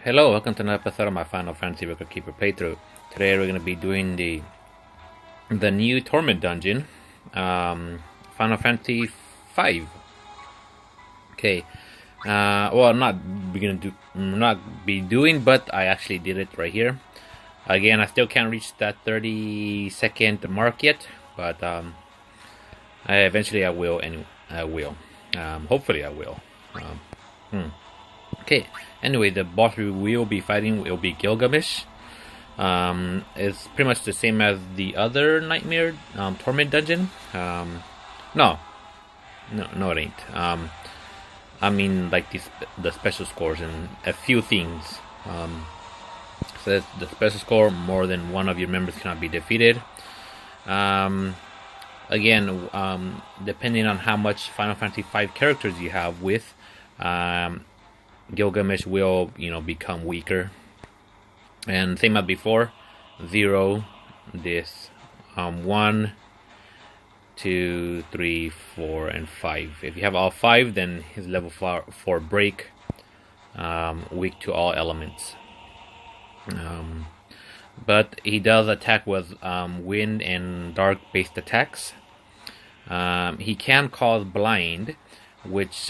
Hello, welcome to another episode of my Final Fantasy Record Keeper playthrough. Today we're going to be doing the new Torment Dungeon, Final Fantasy 5. Okay, well, not be doing, but I actually did it right here. Again, I still can't reach that 30-second mark yet, but eventually I will. Hopefully I will. Okay. Anyway, the boss we will be fighting will be Gilgamesh. It's pretty much the same as the other Nightmare Torment Dungeon. No, it ain't. I mean, like the special scores and a few things. So the special score: more than one of your members cannot be defeated. Again, depending on how much Final Fantasy V characters you have with, Gilgamesh will, become weaker. And same as before, 0, this, 1, 2, 3, 4, and 5. If you have all 5, then his level 4 break, weak to all elements. But he does attack with wind and dark based attacks. He can cause blind, which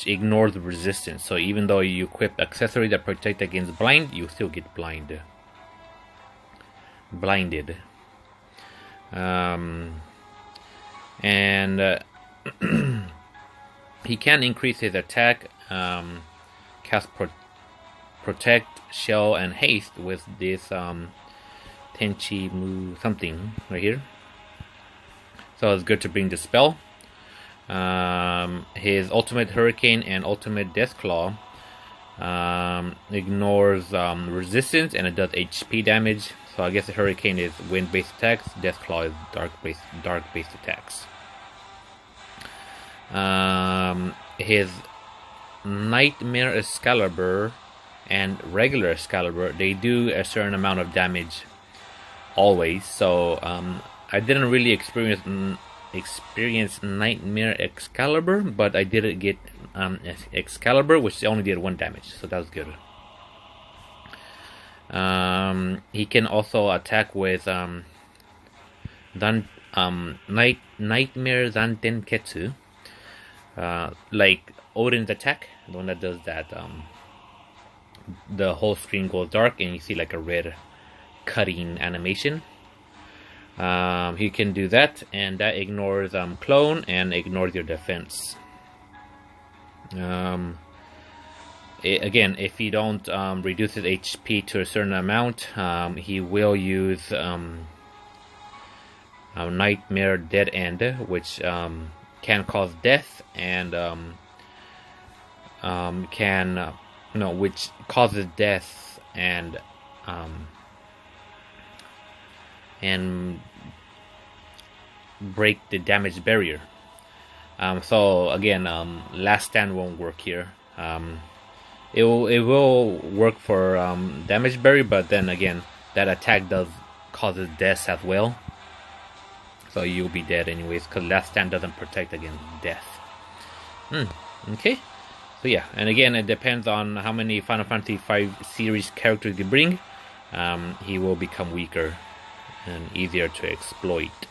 ignores the resistance. So even though you equip accessories that protect against blind, you still get blinded. And he can increase his attack, cast protect, shell, and haste with this Tenchi Mu something right here. So it's good to bring the spell. His ultimate hurricane and ultimate death claw ignores resistance, and it does HP damage. So I guess the hurricane is wind based attacks, death claw is dark based attacks. His Nightmare Excalibur and regular Excalibur, they do a certain amount of damage always. So I didn't really experience Nightmare Excalibur, but I did get Excalibur, which only did 1 damage, so that was good. He can also attack with Nightmare Zantenketsu, like Odin's attack, the one that does that. The whole screen goes dark and you see like a red cutting animation. He can do that, and that ignores clone and ignores your defense. Again, if you don't reduce his HP to a certain amount, he will use Nightmare Dead End, which can cause death and which causes death and break the damage barrier. So again, last stand won't work here. It will work for damage barrier, but then again, that attack causes death as well. So you'll be dead anyways, because last stand doesn't protect against death. Okay. So yeah, and again, it depends on how many Final Fantasy V series characters you bring. He will become weaker and easier to exploit.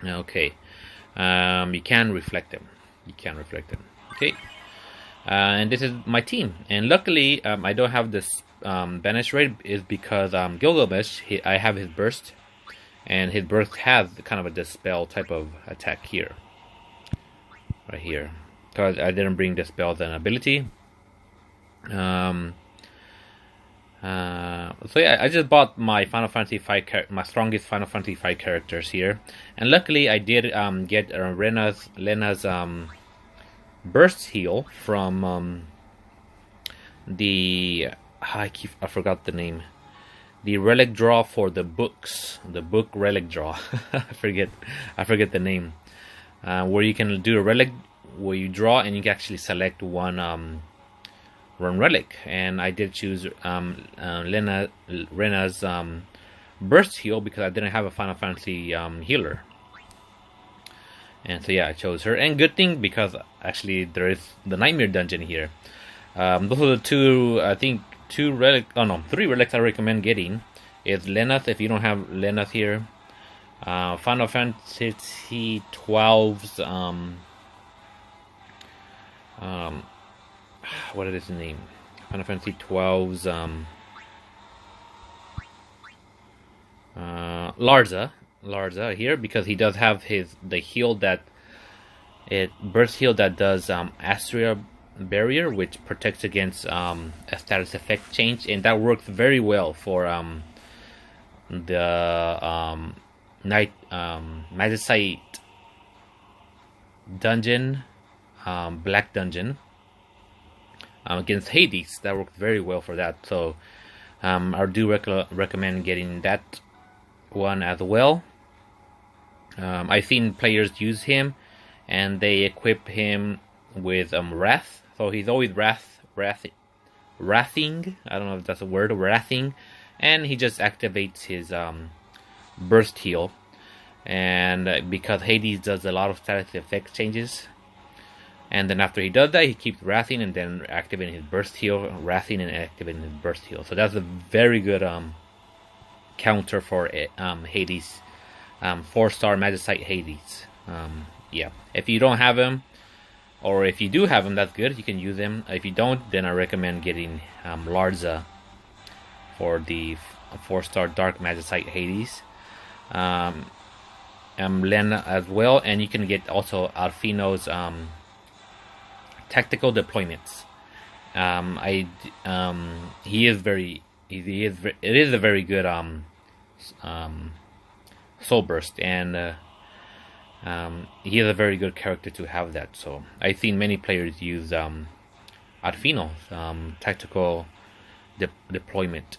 Okay. You can reflect them. Okay. And this is my team. And luckily, I don't have this banish rate, is because Gilgamesh, I have his burst, and his burst has kind of a dispel type of attack here, right here, because I didn't bring dispel as an ability. So yeah, I just bought my Final Fantasy V my strongest Final Fantasy V characters here, and luckily I did get Lena's burst heal from I forgot the name, the relic draw for the books, the book relic draw. I forget the name, where you can do a relic where you draw and you can actually select one relic, and I did choose Rena's burst heal because I didn't have a Final Fantasy healer. And so yeah, I chose her. And good thing, because actually there is the Nightmare Dungeon here. Those are the two, I think, three relics I recommend getting. Is Lenneth, if you don't have Lenneth here. Final Fantasy 12's, what is his name? Final Fantasy 12's, Larza here, because he does have the heal burst heal that does Astria Barrier, which protects against a status effect change, and that works very well for the Magicite Dungeon, Black Dungeon, against Hades. That works very well for that. So I do recommend getting that one as well. I've seen players use him, and they equip him with Wrath. So he's always wrathing. I don't know if that's a word, wrathing, and he just activates his burst heal. And because Hades does a lot of status effect changes, and then after he does that, he keeps wrathing and then activating his burst heal, wrathing and activating his burst heal. So that's a very good counter for Hades, 4-star Magicite Hades. Yeah, if you don't have him, or if you do have him, that's good. You can use him. If you don't, then I recommend getting Larza for the 4-star Dark Magicite Hades. Len as well, and you can get also Alfino's tactical deployments. It is a very good soul burst, and he is a very good character to have that. So I've seen many players use Alfino's tactical deployment.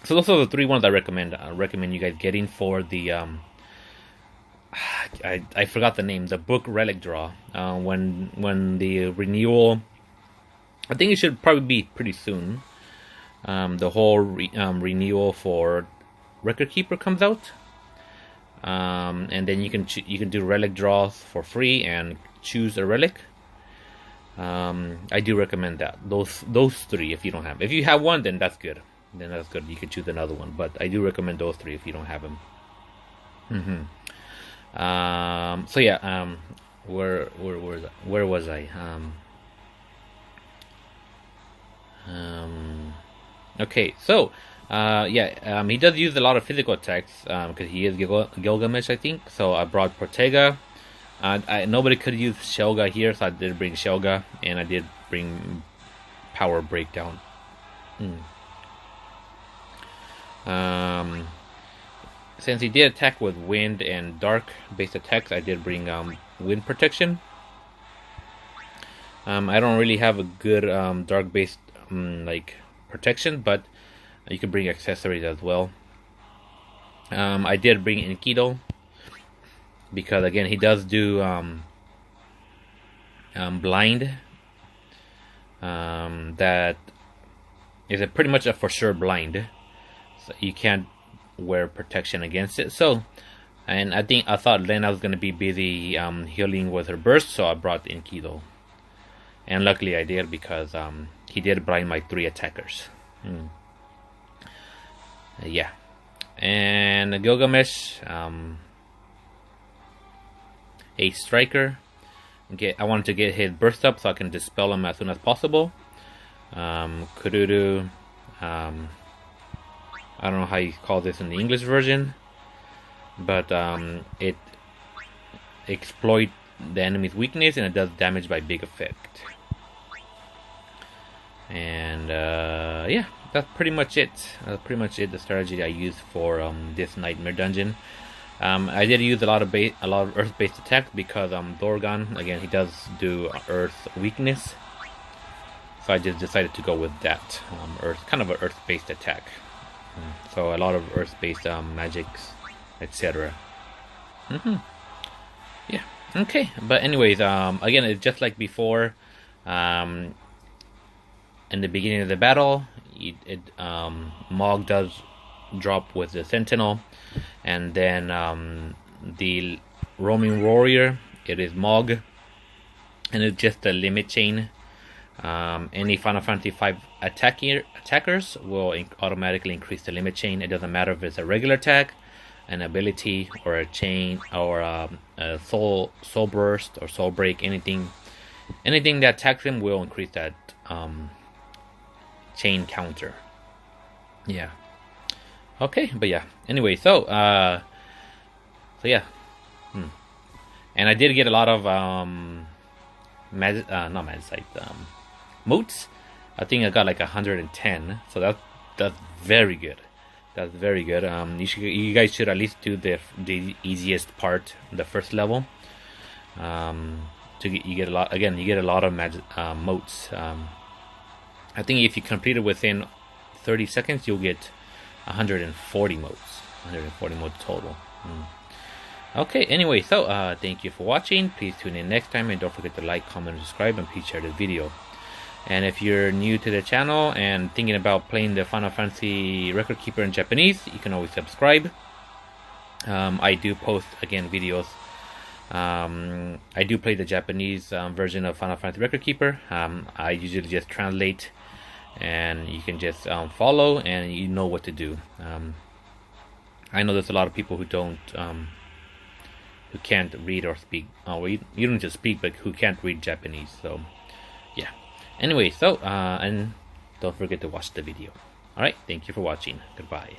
So those are the three ones I recommend. I recommend you guys getting for the I forgot the name. The book relic draw. When the renewal, I think it should probably be pretty soon. The whole renewal for Record Keeper comes out, and then you can do relic draws for free and choose a relic. I do recommend that those three if you don't have. If you have one, then that's good. You can choose another one, but I do recommend those three if you don't have them. So yeah, where was I? Okay, so he does use a lot of physical attacks because he is Gilgamesh, I think. So I brought Protega. Nobody could use Shelga here, so I did bring Shelga, and I did bring Power Breakdown. Since he did attack with wind and dark based attacks, I did bring wind protection. I don't really have a good dark based like protection, but you can bring accessories as well. I did bring Enkidu because again he does do blind. That is pretty much a for sure blind. So you can't wear protection against it. So, and I thought Lena was gonna be busy healing with her burst, so I brought Enkidu, and luckily I did because he did blind my 3 attackers. Yeah, and Gilgamesh, a striker. I wanted to get his burst up so I can dispel him as soon as possible. Kururu. I don't know how you call this in the English version, but it exploits the enemy's weakness and it does damage by big effect. And yeah, that's pretty much it. The strategy I used for this Nightmare Dungeon. I did use a lot of Earth-based attacks because Dorgan, again, he does do Earth weakness, so I just decided to go with that kind of an Earth-based attack. So a lot of Earth-based magics, etc. Yeah. Okay. But anyways, again, it's just like before. In the beginning of the battle, Mog does drop with the Sentinel, and then the Roaming Warrior, it is Mog, and it's just a limit chain Any Final Fantasy V attackers will automatically increase the limit chain. It doesn't matter if it's a regular attack, an ability, or a chain, or a soul burst or soul break. Anything that attacks him will increase that chain counter. Yeah. Okay, but yeah. Anyway, so yeah. And I did get a lot of motes. I think I got like 110. So that's very good. That's very good. You guys should at least do the easiest part, the first level. You get a lot. Again, you get a lot of motes. I think if you complete it within 30 seconds, you'll get 140 motes. 140 motes total. Okay, anyway, so thank you for watching. Please tune in next time, and don't forget to like, comment, and subscribe, and please share the video. And if you're new to the channel and thinking about playing the Final Fantasy Record Keeper in Japanese, you can always subscribe. I do post, again, videos. I do play the Japanese version of Final Fantasy Record Keeper. I usually just translate, and you can just follow, and you know what to do. I know there's a lot of people who don't, who can't read or speak. You don't just speak, but who can't read Japanese. So, yeah. Anyway, so and don't forget to watch the video. All right. Thank you for watching. Goodbye.